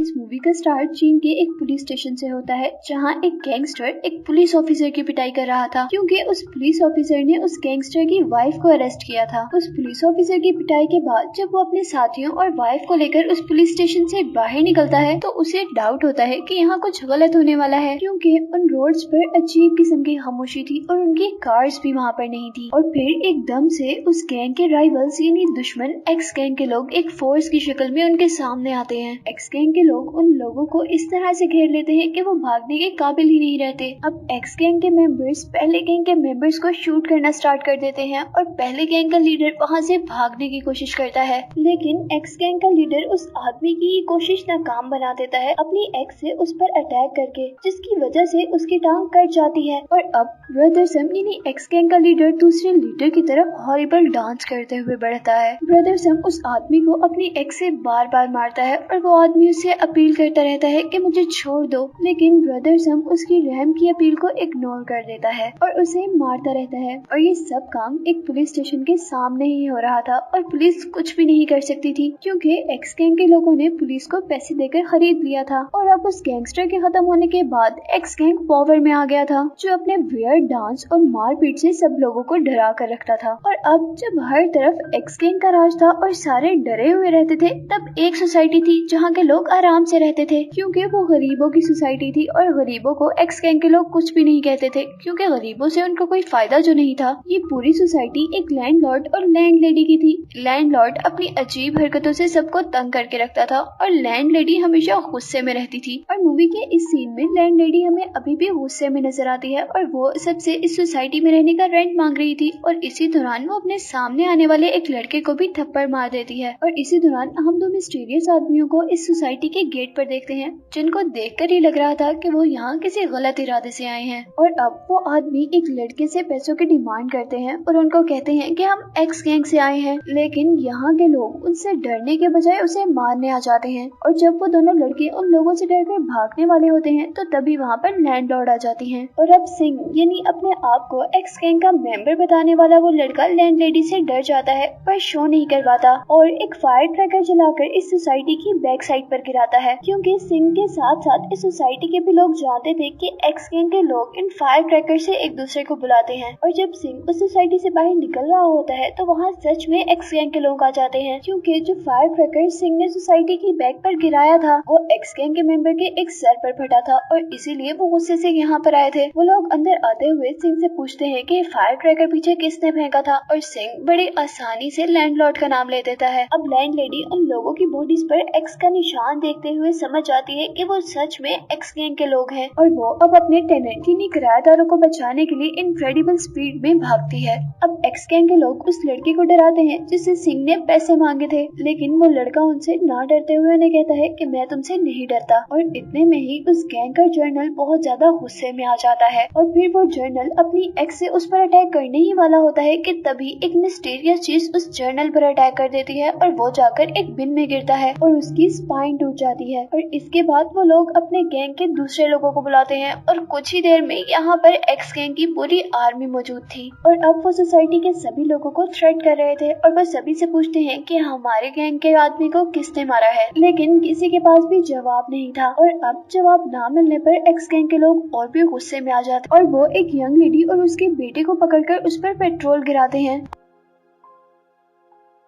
इस मूवी का स्टार्ट चीन के एक पुलिस स्टेशन से होता है, जहां एक गैंगस्टर एक पुलिस ऑफिसर की पिटाई कर रहा था क्योंकि उस पुलिस ऑफिसर ने उस गैंगस्टर की वाइफ को अरेस्ट किया था। उस पुलिस ऑफिसर की पिटाई के बाद जब वो अपने साथियों और वाइफ को लेकर उस पुलिस स्टेशन से बाहर निकलता है तो उसे डाउट होता है कि यहाँ कुछ गलत होने वाला है, क्योंकि उन रोड्स पर अजीब किस्म की खामोशी थी और उनकी कार्स भी वहाँ पर नहीं थी। और फिर एकदम से उस गैंग के राइवल्स यानी दुश्मन एक्स गैंग के लोग एक फोर्स की शक्ल में उनके सामने आते हैं। एक्स गैंग के लोग उन लोगों को इस तरह से घेर लेते हैं कि वो भागने के काबिल ही नहीं रहते। अब एक्स गैंग के मेंबर्स पहले गैंग के मेंबर्स को शूट करना स्टार्ट कर देते हैं और पहले गैंग का लीडर वहाँ से भागने की कोशिश करता है, लेकिन एक्स गैंग का लीडर उस आदमी की कोशिश नाकाम बना देता है अपनी एक्स से उस पर अटैक करके, जिसकी वजह से उसकी टांग कट जाती है। और अब ब्रदर सम यानी एक्स गैंग का लीडर दूसरे लीडर की तरफ हॉरिबल डांस करते हुए बढ़ता है। ब्रदर सम उस आदमी को अपनी एक्स से बार बार मारता है और वो आदमी उससे अपील करता रहता है कि मुझे छोड़ दो, लेकिन ब्रदर सम उसकी रहम की अपील को इग्नोर कर देता है और उसे मारता रहता है। और ये सब काम एक पुलिस स्टेशन के सामने ही हो रहा था और पुलिस कुछ भी नहीं कर सकती थी, क्योंकि एक्स गैंग के लोगों ने पुलिस को पैसे देकर खरीद लिया था। और अब उस गैंगस्टर के खत्म होने के बाद एक्स गैंग पावर में आ गया था, जो अपने वियर्ड डांस और मारपीट से सब लोगों को डरा कर रखता था। और अब जब हर तरफ एक्स गैंग का राज था और सारे डरे हुए रहते थे, तब एक सोसाइटी थी जहाँ के लोग आराम से रहते थे, क्योंकि वो गरीबों की सोसाइटी थी और गरीबों को एक्स गैंग के लोग कुछ भी नहीं कहते थे, क्योंकि गरीबों से उनको कोई फायदा जो नहीं था। ये पूरी सोसाइटी एक लैंडलॉर्ड और लैंडलेडी की थी। लैंडलॉर्ड अपनी अजीब हरकतों से सबको तंग करके रखता था और लैंडलेडी हमेशा गुस्से में रहती थी। और मूवी के इस सीन में लैंडलेडी हमें अभी भी गुस्से में नजर आती है और वो सबसे इस सोसाइटी में रहने का रेंट मांग रही थी। और इसी दौरान वो अपने सामने आने वाले एक लड़के को भी थप्पड़ मार देती है। और इसी दौरान हम दो मिस्टीरियस आदमियों को इस सोसाइटी के गेट पर देखते हैं, जिनको देखकर ही लग रहा था कि वो यहाँ किसी गलत इरादे से आए हैं। और अब वो आदमी एक लड़के से पैसों की डिमांड करते हैं और उनको कहते हैं कि हम एक्स गैंग से आए हैं, लेकिन यहाँ के लोग उनसे डरने के बजाय उसे मारने आ जाते हैं। और जब वो दोनों लड़के उन लोगों से डरकर भागने वाले होते हैं तो तभी वहाँ पर लैंडलॉर्ड आ जाती हैं। और अब सिंह यानी अपने आप को एक्स गैंग का मेंबर बताने वाला वो लड़का लैंडलेडी से डर जाता है, पर शो नहीं कर पाता और एक फायर क्रैकर जलाकर इस सोसाइटी की बैक साइड पर गिराता है, क्योंकि सिंह के साथ साथ इस सोसाइटी के भी लोग जानते थे कि एक्स गैंग के लोग इन फायर क्रैकर से एक दूसरे को बुलाते हैं। और जब सिंह उस सोसाइटी से बाहर निकल रहा होता है तो वहाँ सच में एक्स गैंग के लोग आ जाते हैं, क्योंकि जो फायर क्रैकर सिंह ने सोसाइटी की बैक पर गिराया था वो एक्स गैंग के मेंबर के एक सर पर फटा था और इसीलिए वो गुस्से से यहाँ पर आए थे। वो लोग अंदर आते हुए सिंह से पूछते हैं कि फायर क्रैकर पीछे किसने फेंका था, और सिंह बड़ी आसानी से लैंडलॉर्ड का नाम ले देता है। अब लैंडलेडी उन लोगों की बॉडीज पर एक्स का निशान देखते हुए समझ जाती है कि वो सच में एक्स गैंग के लोग हैं और वो अब अपने टेनेंट यानी किराएदारों को बचाने के लिए इनक्रेडिबल स्पीड में भागती है। अब एक्स गैंग के लोग उस लड़के को डराते हैं जिससे सिंह ने पैसे मांगे थे, लेकिन वो लड़का उनसे ना डरते हुए उन्हें कहता है कि मैं तुमसे नहीं डरता। और इतने में ही उस गैंग का जर्नल बहुत ज्यादा गुस्से में आ जाता है और फिर वो जर्नल अपनी एक्स से उस पर अटैक करने ही वाला होता है कि तभी एक मिस्टीरियस चीज उस जर्नल पर अटैक कर देती है और वो जाकर एक बिन में गिरता है और उसकी स्पाइन टूट जाती है। और इसके बाद वो लोग अपने गैंग के दूसरे लोगों को बुलाते हैं और कुछ ही देर में यहाँ पर एक्स गैंग की पूरी आर्मी मौजूद थी। और अब वो सोसाइटी के सभी लोगों को थ्रेट कर रहे थे और वो सभी से पूछते हैं कि हमारे गैंग के आदमी को किसने मारा है, लेकिन किसी के पास भी जवाब नहीं था। और अब जवाब ना मिलने पर एक्स गैंग के लोग और भी गुस्से में आ जाते और वो एक यंग लेडी और उसके बेटे को पकड़कर उस पर पेट्रोल गिराते हैं।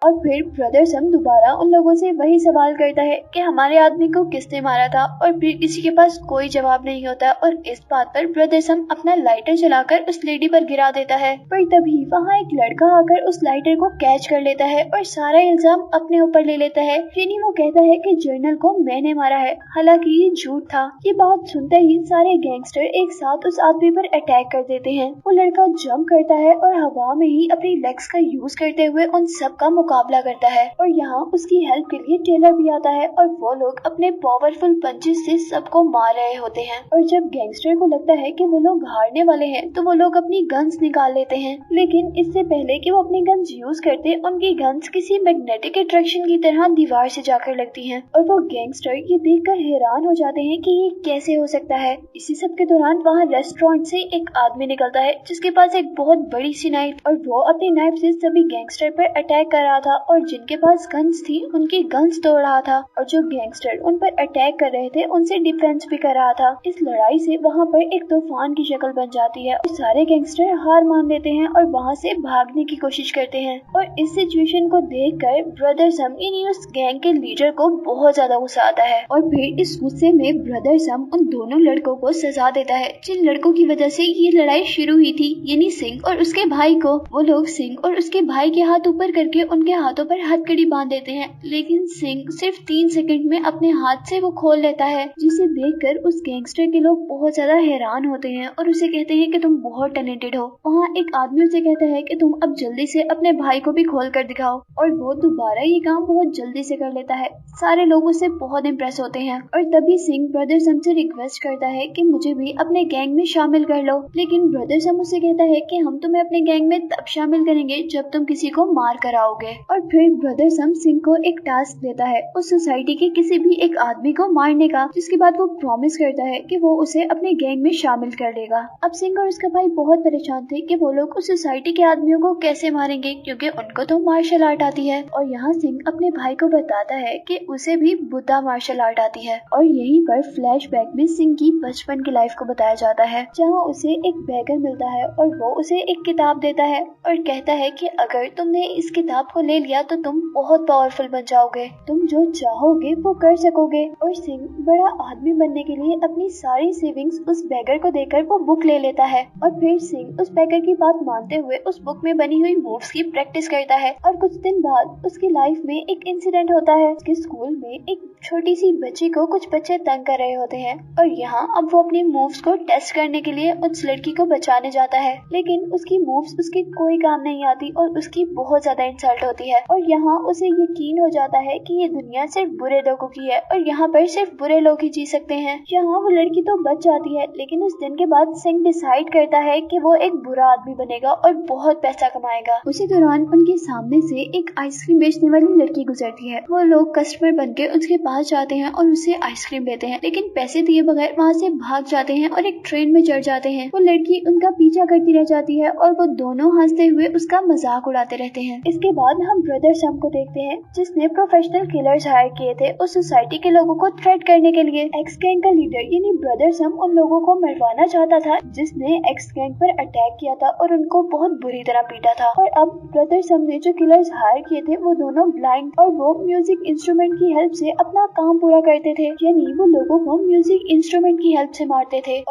और फिर ब्रदर सम दोबारा उन लोगों से वही सवाल करता है कि हमारे आदमी को किसने मारा था, और फिर किसी के पास कोई जवाब नहीं होता। और इस बात पर ब्रदर सम अपना लाइटर जलाकर उस लेडी पर गिरा देता है, पर तभी वहाँ एक लड़का आकर उस लाइटर को कैच कर लेता है और सारा इल्जाम अपने ऊपर ले लेता है। यानी वो कहता है कि जर्नल को मैंने मारा है, हालांकि ये झूठ था। ये बात सुनते ही सारे गैंगस्टर एक साथ उस आदमी पर अटैक कर देते हैं। वो लड़का जंप करता है और हवा में ही अपनी लेग्स का यूज करते हुए उन सब का मुकाबला करता है। और यहाँ उसकी हेल्प के लिए टेलर भी आता है और वो लोग अपने पावरफुल पंचेस से सबको मार रहे होते हैं। और जब गैंगस्टर को लगता है कि वो लोग हारने वाले हैं तो वो लोग अपनी गन्स निकाल लेते हैं, लेकिन इससे पहले कि वो अपनी गन्स यूज करते उनकी गन्स किसी मैग्नेटिक अट्रैक्शन की तरह दीवार से जाकर लगती हैं। और वो गैंगस्टर ये देखकर हैरान हो जाते हैं कि ये कैसे हो सकता है। इसी सब के दौरान वहाँ रेस्टोरेंट से एक आदमी निकलता है जिसके पास एक बहुत बड़ी सी नाइफ, और वो अपनी नाइफ से सभी गैंगस्टर पर अटैक करा रहा था और जिनके पास गन्स थी उनकी गन्स तोड़ रहा था और जो गैंगस्टर उन पर अटैक कर रहे थे उनसे डिफेंस भी कर रहा था। इस लड़ाई से वहाँ पर एक तूफान की शक्ल बन जाती है और सारे गैंगस्टर हार मान लेते हैं और वहाँ से भागने की कोशिश करते हैं। और इस सिचुएशन को देखकर ब्रदर सम यानी उस गैंग के लीडर को बहुत ज्यादा गुस्सा आता है और फिर इस गुस्से में ब्रदर सम उन दोनों लड़कों को सजा देता है जिन लड़कों की वजह से ये लड़ाई शुरू हुई थी, यानी सिंह और उसके भाई को। वो लोग सिंह और उसके भाई के हाथ ऊपर करके उनके हाथों पर हथकड़ी बांध देते हैं, लेकिन सिंह सिर्फ 3 सेकंड में अपने हाथ से वो खोल लेता है, जिसे देखकर उस गैंगस्टर के लोग बहुत ज्यादा हैरान होते हैं और उसे कहते हैं कि तुम बहुत टैलेंटेड हो। वहाँ एक आदमी उसे कहता है कि तुम अब जल्दी से अपने भाई को भी खोल कर दिखाओ, और वो दोबारा ये काम बहुत जल्दी से कर लेता है। सारे लोग उससे बहुत इम्प्रेस होते हैं और तभी सिंह ब्रदर सम से रिक्वेस्ट करता है कि मुझे भी अपने गैंग में शामिल कर लो, लेकिन ब्रदर सम उसे कहता है कि हम तुम्हें अपने गैंग में तब शामिल करेंगे जब तुम किसी को मार कर आओगे। और फिर ब्रदर सम सिंह को एक टास्क देता है उस सोसाइटी के किसी भी एक आदमी को मारने का, जिसके बाद वो प्रॉमिस करता है कि वो उसे अपने गैंग में शामिल कर लेगा। अब सिंह और उसका भाई बहुत परेशान थे कि वो लोग उस सोसाइटी के आदमियों को कैसे मारेंगे, क्योंकि उनको तो मार्शल आर्ट आती है। और यहाँ सिंह अपने भाई को बताता है कि उसे भी बुद्धा मार्शल आर्ट आती है। और यहीं पर फ्लैशबैक में सिंह की बचपन की लाइफ को बताया जाता है, जहाँ उसे एक बैगर मिलता है और वो उसे एक किताब देता है और कहता है कि अगर तुमने इस किताब को ले लिया तो तुम बहुत पावरफुल बन जाओगे, तुम जो चाहोगे वो कर सकोगे। और सिंह बड़ा आदमी बनने के लिए अपनी सारी सेविंग्स उस बैगर को देकर वो बुक ले लेता है और फिर सिंह उस बैगर की बात मानते हुए उस बुक में बनी हुई मूव्स की प्रैक्टिस करता है। और कुछ दिन बाद उसकी लाइफ में एक इंसिडेंट होता है। उसके स्कूल में एक छोटी सी बच्ची को कुछ बच्चे तंग कर रहे होते हैं और यहाँ अब वो अपनी मूव्स को टेस्ट करने के लिए उस लड़की को बचाने जाता है, लेकिन उसकी मूव्स उसके कोई काम नहीं आती और उसकी बहुत ज्यादा इंसल्ट होती है। और यहाँ उसे यकीन हो जाता है कि ये दुनिया सिर्फ बुरे लोगों की है और यहाँ पर सिर्फ बुरे लोग ही जी सकते हैं। यहाँ वो लड़की तो बच जाती है, लेकिन उस दिन के बाद सिंह डिसाइड करता है कि वो एक बुरा आदमी बनेगा और बहुत पैसा कमाएगा। उसी दौरान उनके सामने से एक आइसक्रीम बेचने वाली लड़की गुजरती है। वो लोग कस्टमर बनके उसके पास जाते हैं और उससे आइसक्रीम लेते हैं, लेकिन पैसे दिए बगैर वहाँ से भाग जाते हैं और एक ट्रेन में चढ़ जाते हैं। वो लड़की उनका पीछा करती रह जाती है और वो दोनों हंसते हुए उसका मजाक उड़ाते रहते हैं। इसके बाद हम ब्रदर सम को देखते हैं, जिसने प्रोफेशनल किलर्स हायर किए थे उस सोसाइटी के लोगों को थ्रेट करने के लिए। एक्स गैंग का लीडर यानी ब्रदर सम उन लोगों को मरवाना चाहता था जिसने एक्स गैंग पर अटैक किया था और उनको बहुत बुरी तरह पीटा था। और अब ब्रदर सम ने जो किलर्स हायर किए थे वो दोनों ब्लाइंड और वो म्यूजिक इंस्ट्रूमेंट की हेल्प से अपना काम पूरा करते थे, यानी वो लोगों को म्यूजिक इंस्ट्रूमेंट की हेल्प से मारते थे।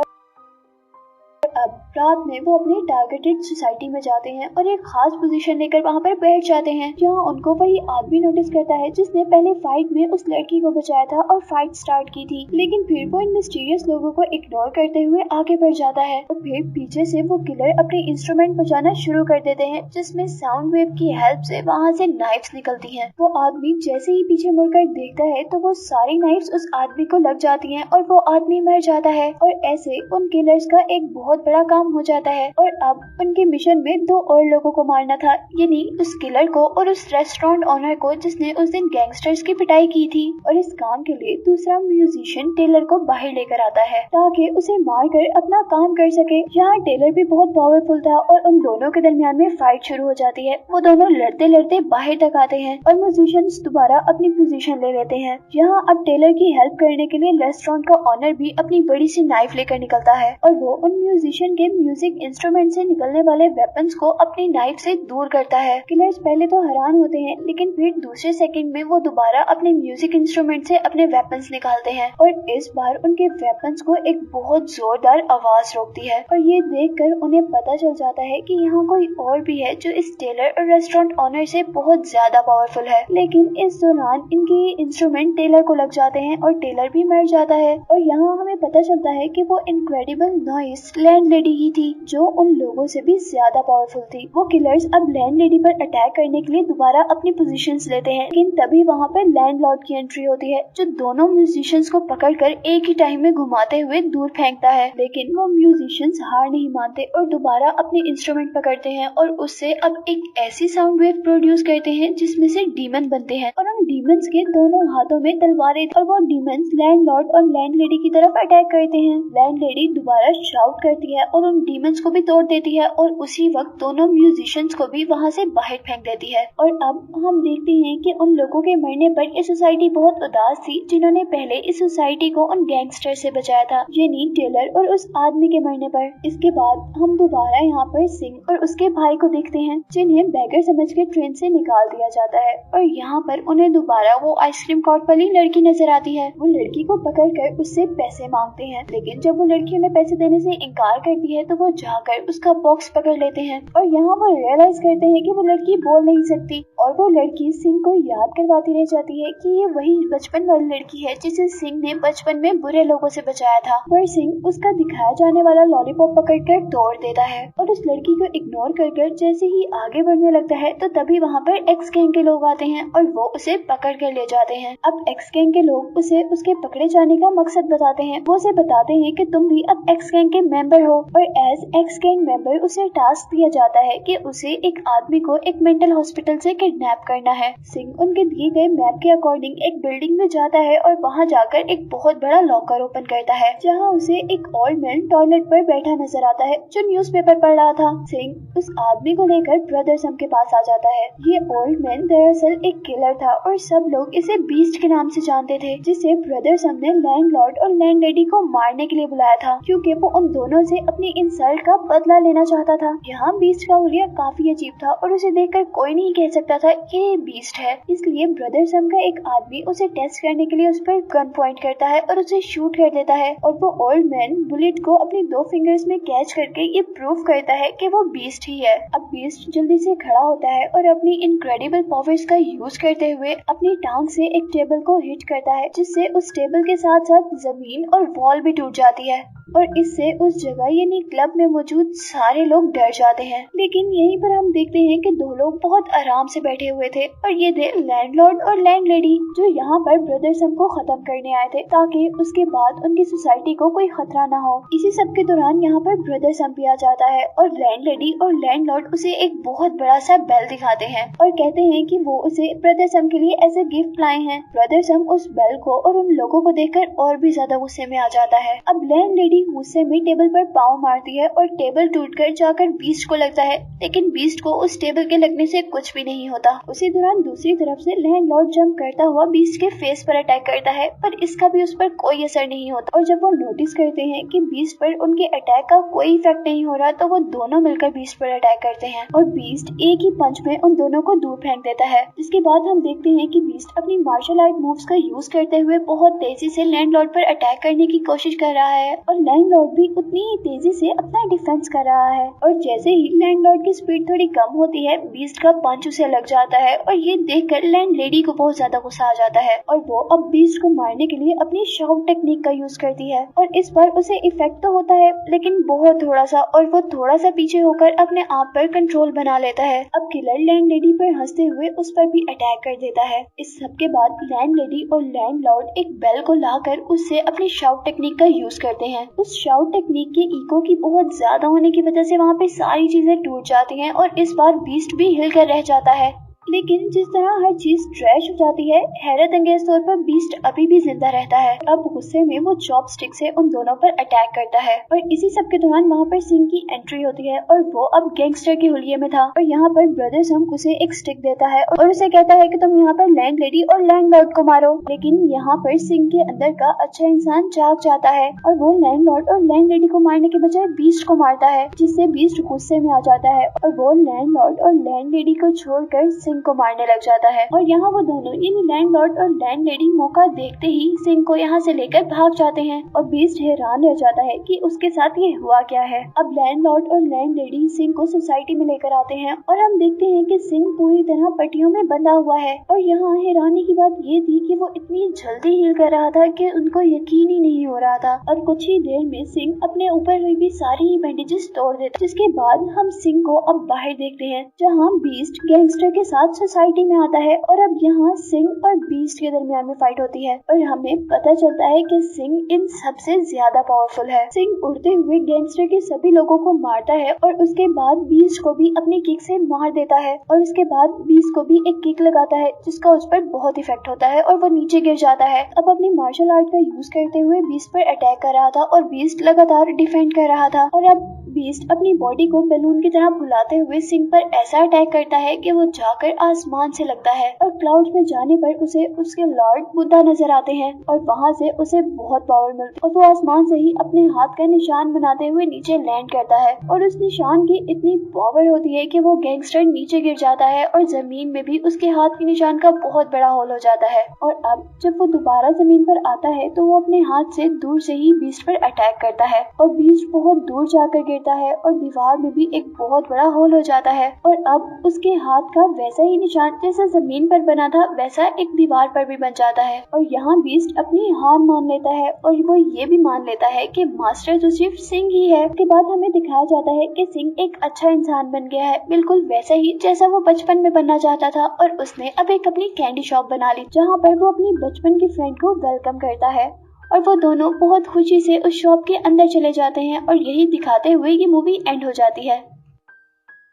अब रात में वो अपने टारगेटेड सोसाइटी में जाते हैं और एक खास पोजीशन लेकर वहाँ पर बैठ जाते हैं, जहाँ उनको वही आदमी नोटिस करता है जिसने पहले फाइट में उस लड़की को बचाया था और फाइट स्टार्ट की थी। लेकिन फिर वो इन मिस्टीरियस लोगों को इग्नोर करते हुए आगे बढ़ जाता है और फिर पीछे से वो किलर अपने इंस्ट्रूमेंट बजाना शुरू कर देते हैं, जिसमें साउंड वेव की हेल्प से वहाँ से नाइफ्स निकलती हैं। वो आदमी जैसे ही पीछे मुड़कर देखता है तो वो सारी नाइफ्स उस आदमी को लग जाती हैं और वो आदमी मर जाता है। और ऐसे उन किलर्स का एक बहुत बड़ा काम हो जाता है और अब उनके मिशन में 2 और लोगों को मारना था, यानी उस किलर को और उस रेस्टोरेंट ओनर को जिसने उस दिन गैंगस्टर्स की पिटाई की थी। और इस काम के लिए दूसरा म्यूजिशियन टेलर को बाहर लेकर आता है ताकि उसे मारकर अपना काम कर सके। यहाँ टेलर भी बहुत पावरफुल था और उन दोनों के दरमियान में फाइट शुरू हो जाती है। वो दोनों लड़ते लड़ते बाहर तक आते हैं और म्यूजिशियंस दोबारा अपनी पोजीशन ले लेते हैं। यहाँ अब टेलर की हेल्प करने के लिए रेस्टोरेंट का ओनर भी अपनी बड़ी सी नाइफ लेकर निकलता है और वो उन म्यूजिशियन के म्यूजिक इंस्ट्रूमेंट से निकलने वाले वेपन्स को अपनी नाइफ से दूर करता है। किलर्स पहले तो हैरान होते हैं, लेकिन फिर दूसरे सेकंड में वो दोबारा अपने म्यूजिक इंस्ट्रूमेंट से अपने वेपन्स निकालते हैं और इस बार उनके वेपन्स को एक बहुत जोरदार आवाज रोकती है। और ये देखकर उन्हें पता चल जाता है कि यहाँ कोई और भी है जो इस टेलर और रेस्टोरेंट ओनर से बहुत ज्यादा पावरफुल है। लेकिन इस दौरान इनके इंस्ट्रूमेंट टेलर को लग जाते हैं और टेलर भी मर जाता है। और यहाँ हमें पता चलता है कि वो इनक्रेडिबल नॉइस लैंडलेडी ही थी जो उन लोगों से भी ज्यादा पावरफुल थी। वो किलर्स अब लैंडलेडी पर अटैक करने के लिए दोबारा अपनी पोजीशंस लेते हैं, लेकिन तभी वहाँ पर लैंडलॉर्ड की एंट्री होती है जो दोनों म्यूजिशियंस को पकड़कर एक ही टाइम में घुमाते हुए दूर फेंकता है। लेकिन वो म्यूजिशियंस हार नहीं मानते और दोबारा अपने इंस्ट्रूमेंट पकड़ते हैं और उससे अब एक ऐसी साउंड वेव प्रोड्यूस करते हैं जिसमें से डीमन बनते हैं और उन डीमंस के दोनों हाथों में तलवारें और वो डीमंस लैंडलॉर्ड और लैंडलेडी की तरफ अटैक करते हैं। लैंडलेडी दोबारा शाउट करती है है और उन डीमंस को भी तोड़ देती है और उसी वक्त दोनों म्यूजिशियंस को भी वहाँ से बाहर फेंक देती है। और अब हम देखते हैं कि उन लोगों के मरने पर ये सोसाइटी बहुत उदास थी जिन्होंने पहले इस सोसाइटी को उन गैंगस्टर से बचाया था, यानी टेलर और उस आदमी के मरने पर। इसके बाद हम दोबारा यहाँ पर सिंह और उसके भाई को देखते हैं जिन्हें बैगर समझ के ट्रेन से निकाल दिया जाता है और यहाँ पर उन्हें दोबारा वो आइसक्रीम कार्ट वाली लड़की नजर आती है। वो लड़की को पकड़कर उससे पैसे मांगते हैं, लेकिन जब वो लड़की उन्हें पैसे देने से इनकार करती है तो वो जाकर उसका बॉक्स पकड़ लेते हैं और यहाँ वो रियलाइज करते हैं कि वो लड़की बोल नहीं सकती और वो लड़की सिंह को याद करवाती रह जाती है कि ये वही बचपन वाली लड़की है जिसे सिंह ने बचपन में बुरे लोगों से बचाया था। पर सिंह उसका दिखाया जाने वाला लॉलीपॉप पकड़कर तोड़ देता है और उस लड़की को इग्नोर कर जैसे ही आगे बढ़ने लगता है तो तभी वहाँ पर एक्स गैंग के लोग आते हैं और वो उसे पकड़ कर ले जाते हैं। अब एक्स गैंग के लोग उसे उसके पकड़े जाने का मकसद बताते हैं। वो उसे बताते हैं कि तुम भी अब एक्स गैंग के मेंबर हो और एज एक्स गैंग मेंबर उसे टास्क दिया जाता है कि उसे एक आदमी को एक मेंटल हॉस्पिटल से किडनैप करना है। सिंह उनके दिए गए मैप के अकॉर्डिंग एक बिल्डिंग में जाता है और वहाँ जाकर एक बहुत बड़ा लॉकर ओपन करता है जहाँ उसे एक ओल्ड मैन टॉयलेट पर बैठा नजर आता है जो न्यूज़पेपर पढ़ रहा था। सिंह उस आदमी को लेकर ब्रदर सम के पास आ जाता है। ये ओल्ड मैन दरअसल एक किलर था और सब लोग इसे बीस्ट के नाम से जानते थे, जिसे ब्रदर सम ने लैंडलॉर्ड और लैंडलेडी को मारने के लिए बुलाया था क्योंकि वो उन दोनों से अपनी इंसल्ट का बदला लेना चाहता था। यहाँ बीस्ट का हुलिया काफी अजीब था और उसे देखकर कोई नहीं कह सकता था कि ये बीस्ट है, इसलिए ब्रदर सम का एक आदमी उसे टेस्ट करने के लिए उस पर गन पॉइंट करता है और उसे शूट कर देता है और वो ओल्ड मैन बुलेट को अपनी 2 फिंगर्स में कैच करके ये प्रूव करता है कि वो बीस्ट ही है। अब बीस्ट जल्दी से खड़ा होता है और अपनी इनक्रेडिबल पावर्स का यूज करते हुए अपनी टांग से एक टेबल को हिट करता है जिससे उस टेबल के साथ साथ जमीन और वॉल भी टूट जाती है और इससे उस जगह यानी क्लब में मौजूद सारे लोग डर जाते हैं। लेकिन यहीं पर हम देखते हैं कि 2 लोग बहुत आराम से बैठे हुए थे और ये थे लैंडलॉर्ड और लैंडलेडी जो यहाँ पर ब्रदर सम को खत्म करने आए थे ताकि उसके बाद उनकी सोसाइटी को कोई खतरा न हो। इसी सब के दौरान यहाँ पर ब्रदर सम भी आ जाता है और लैंडलेडी और लैंडलॉर्ड उसे एक बहुत बड़ा सा बेल दिखाते हैं और कहते हैं कि वो उसे ब्रदर सम के लिए ऐसे गिफ्ट लाए हैं। ब्रदर सम उस बेल को और उन लोगों को देखकर और भी ज्यादा गुस्से में आ जाता है। अब लैंडलेडी गुस्से में टेबल पर पाँव मारती है और टेबल टूटकर जाकर बीस्ट को लगता है, लेकिन बीस्ट को उस टेबल के लगने से कुछ भी नहीं होता। उसी दौरान दूसरी तरफ से लैंडलॉर्ड जंप करता हुआ बीस्ट के फेस पर अटैक करता है पर इसका भी उस पर कोई असर नहीं होता और जब वो नोटिस करते हैं कि बीस्ट पर उनके अटैक का कोई इफेक्ट नहीं हो रहा तो वो दोनों मिलकर बीस्ट पर अटैक करते हैं और बीस्ट एक ही पंच में उन दोनों को दूर फेंक देता है। जिसके बाद हम देखते हैं कि बीस्ट अपनी मार्शल आर्ट मूव्स का यूज करते हुए बहुत तेजी से लैंडलॉर्ड पर अटैक करने की कोशिश कर रहा है और लैंडलॉर्ड भी उतनी ही तेजी से अपना डिफेंस कर रहा है और जैसे ही लैंडलॉर्ड की स्पीड थोड़ी कम होती है बीस्ट का पंच उसे लग जाता है और ये देखकर लैंडलेडी को बहुत ज्यादा गुस्सा आ जाता है और वो अब बीस्ट को मारने के लिए अपनी शाउट टेक्निक का यूज करती है और इस बार उसे इफेक्ट तो होता है लेकिन बहुत थोड़ा सा और वो थोड़ा सा पीछे होकर अपने आप पर कंट्रोल बना लेता है। अब किलर लैंडलेडी पर हंसते हुए उस पर भी अटैक कर देता है। इस सब के बाद लैंडलेडी और लैंडलॉर्ड एक बेल को लाकर उससे अपनी शाउट टेक्निक का यूज करते हैं। उस शाउट टेक्निक के इको की बहुत ज्यादा होने की वजह से वहाँ पे सारी चीजें टूट जाती हैं और इस बार बीस्ट भी हिलकर रह जाता है। लेकिन जिस तरह हर चीज ट्रैश हो जाती है हैरत अंगेज तौर पर बीस्ट अभी भी जिंदा रहता है। अब गुस्से में वो चॉपस्टिक से उन दोनों पर अटैक करता है और इसी सब के दौरान वहाँ पर सिंह की एंट्री होती है और वो अब गैंगस्टर के हुलिये में था और यहाँ पर ब्रदर सम उसे एक स्टिक देता है और उसे कहता है कि तुम यहाँ पर लैंडलेडी और लैंडलॉर्ड को मारो। लेकिन यहाँ पर सिंह के अंदर का अच्छा इंसान जाग जाता है और वो लैंडलॉर्ड और लैंडलेडी को मारने के बजाय बीस्ट को मारता है जिससे बीस्ट गुस्से में आ जाता है और वो लैंडलॉर्ड और लैंडलेडी को छोड़कर सिंह को मारने लग जाता है और यहाँ वो दोनों यानी लैंडलॉर्ड और लैंडलेडी मौका देखते ही सिंह को यहाँ से लेकर भाग जाते हैं और बीस्ट हैरान रह जाता है कि उसके साथ ये हुआ क्या है। अब लैंडलॉर्ड और लैंडलेडी सिंह को सोसाइटी में लेकर आते हैं और हम देखते हैं कि सिंह पूरी तरह पट्टियों में बंधा हुआ है और यहाँ हैरानी की बात ये थी कि वो इतनी जल्दी हील कर रहा था कि उनको यकीन ही नहीं हो रहा था और कुछ ही देर में सिंह अपने ऊपर हुई भी सारी ही बैंडेजेस तोड़ देता। जिसके बाद हम सिंह को अब बाहर देखते हैं जहाँ बीस्ट गैंगस्टर के साथ बाद सोसाइटी में आता है और अब यहाँ सिंह और बीस्ट के दरमियान में फाइट होती है और हमें पता चलता है कि सिंह इन सबसे ज्यादा पावरफुल है। सिंह उड़ते हुए गैंगस्टर के सभी लोगों को मारता है और उसके बाद बीस्ट को भी अपनी किक से मार देता है और उसके बाद बीस्ट को भी एक किक लगाता है जिसका उस पर बहुत इफेक्ट होता है और वो नीचे गिर जाता है। अब अपनी मार्शल आर्ट का यूज करते हुए बीस्ट पर अटैक कर रहा था और बीस्ट लगातार डिफेंड कर रहा था और अब बीस्ट अपनी बॉडी को बैलून की तरह फुलाते हुए सिंह पर ऐसा अटैक करता है कि वो जाकर आसमान से लगता है और क्लाउड्स में जाने पर उसे उसके लॉर्ड बुद्धा नजर आते हैं और वहाँ से उसे बहुत पावर मिलती है और वो आसमान से ही अपने हाथ का निशान बनाते हुए नीचे लैंड करता है और उस निशान की इतनी पावर होती है कि वो गैंगस्टर नीचे गिर जाता है और जमीन में भी उसके हाथ के निशान का बहुत बड़ा होल हो जाता है। और अब जब वो दोबारा जमीन पर आता है तो वो अपने हाथ से दूर से ही बीस्ट पर अटैक करता है और बीस्ट बहुत दूर जाकर गिरता है और दीवार में भी एक बहुत बड़ा होल हो जाता है और अब उसके हाथ का वैसा ही निशान जैसा जमीन पर बना था वैसा एक दीवार पर भी बन जाता है और यहाँ बीस्ट अपनी हार मान लेता है और वो ये भी मान लेता है कि मास्टर तो सिर्फ सिंह ही है। उसके बाद हमें दिखाया जाता है कि सिंह एक अच्छा इंसान बन गया है, बिल्कुल वैसा ही जैसा वो बचपन में बनना चाहता था और उसने अब एक अपनी कैंडी शॉप बना ली जहाँ पर वो अपनी बचपन की फ्रेंड को वेलकम करता है और वो दोनों बहुत खुशी से उस शॉप के अंदर चले जाते हैं और यही दिखाते हुए ये मूवी एंड हो जाती है।